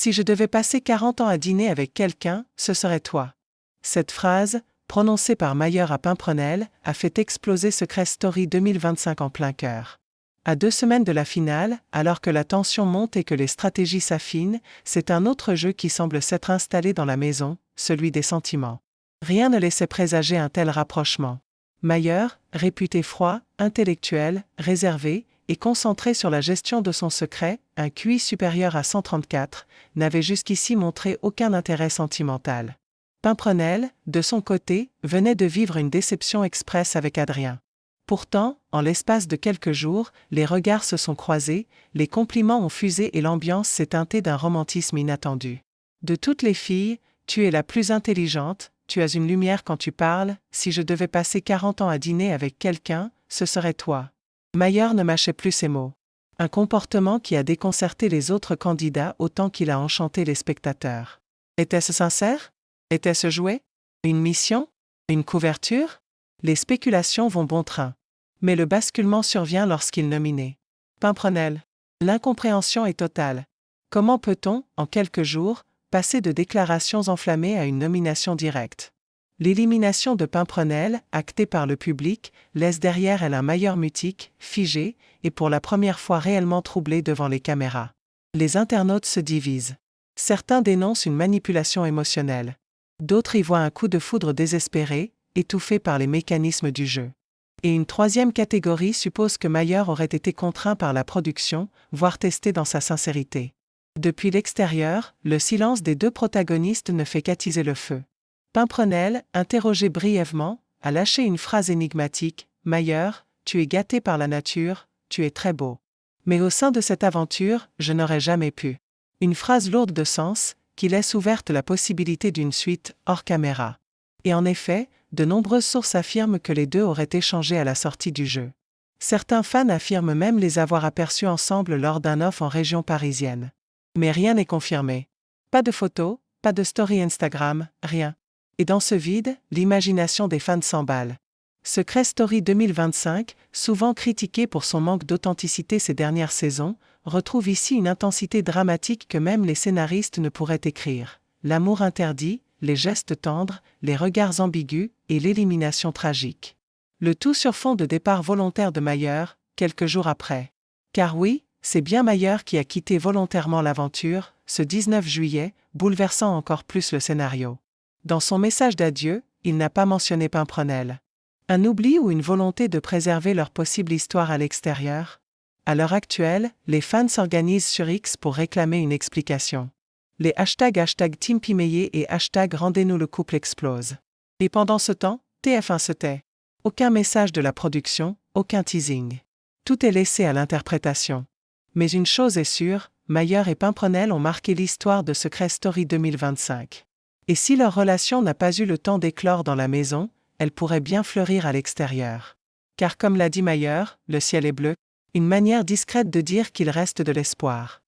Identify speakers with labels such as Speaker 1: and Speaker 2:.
Speaker 1: Si je devais passer 40 ans à dîner avec quelqu'un, ce serait toi. Cette phrase, prononcée par Mayer à Pimprenel, a fait exploser Secret Story 2025 en plein cœur. À 2 semaines de la finale, alors que la tension monte et que les stratégies s'affinent, c'est un autre jeu qui semble s'être installé dans la maison, celui des sentiments. Rien ne laissait présager un tel rapprochement. Mayer, réputé froid, intellectuel, réservé et concentré sur la gestion de son secret, un QI supérieur à 134, n'avait jusqu'ici montré aucun intérêt sentimental. Pimprenel, de son côté, venait de vivre une déception express avec Adrien. Pourtant, en l'espace de quelques jours, les regards se sont croisés, les compliments ont fusé et l'ambiance s'est teintée d'un romantisme inattendu. De toutes les filles, tu es la plus intelligente, tu as une lumière quand tu parles, si je devais passer 40 ans à dîner avec quelqu'un, ce serait toi. Mayer ne mâchait plus ses mots. Un comportement qui a déconcerté les autres candidats autant qu'il a enchanté les spectateurs. Était-ce sincère? Était-ce joué? Une mission? Une couverture? Les spéculations vont bon train. Mais le basculement survient lorsqu'il nominait Pimprenel. L'incompréhension est totale. Comment peut-on, en quelques jours, passer de déclarations enflammées à une nomination directe? L'élimination de Pimprenel, actée par le public, laisse derrière elle un Mayer mutique, figé, et pour la première fois réellement troublé devant les caméras. Les internautes se divisent. Certains dénoncent une manipulation émotionnelle. D'autres y voient un coup de foudre désespéré, étouffé par les mécanismes du jeu. Et une troisième catégorie suppose que Mayer aurait été contraint par la production, voire testé dans sa sincérité. Depuis l'extérieur, le silence des deux protagonistes ne fait qu'attiser le feu. Pimprenel, interrogé brièvement, a lâché une phrase énigmatique « Mayer, tu es gâté par la nature, tu es très beau. Mais au sein de cette aventure, je n'aurais jamais pu. » Une phrase lourde de sens, qui laisse ouverte la possibilité d'une suite hors caméra. Et en effet, de nombreuses sources affirment que les deux auraient échangé à la sortie du jeu. Certains fans affirment même les avoir aperçus ensemble lors d'un off en région parisienne. Mais rien n'est confirmé. Pas de photos, pas de story Instagram, rien. Et dans ce vide, l'imagination des fans s'emballe. Secret Story 2025, souvent critiqué pour son manque d'authenticité ces dernières saisons, retrouve ici une intensité dramatique que même les scénaristes ne pourraient écrire. L'amour interdit, les gestes tendres, les regards ambigus et l'élimination tragique. Le tout sur fond de départ volontaire de Mayer, quelques jours après. Car oui, c'est bien Mayer qui a quitté volontairement l'aventure, ce 19 juillet, bouleversant encore plus le scénario. Dans son message d'adieu, il n'a pas mentionné Pimprenel. Un oubli ou une volonté de préserver leur possible histoire à l'extérieur? À l'heure actuelle, les fans s'organisent sur X pour réclamer une explication. Les #, Team Pimeillé et #Rendez-nous le couple explosent. Et pendant ce temps, TF1 se tait. Aucun message de la production, aucun teasing. Tout est laissé à l'interprétation. Mais une chose est sûre, Mayer et Pimprenel ont marqué l'histoire de Secret Story 2025. Et si leur relation n'a pas eu le temps d'éclore dans la maison, elle pourrait bien fleurir à l'extérieur. Car comme l'a dit Mayer, le ciel est bleu, une manière discrète de dire qu'il reste de l'espoir.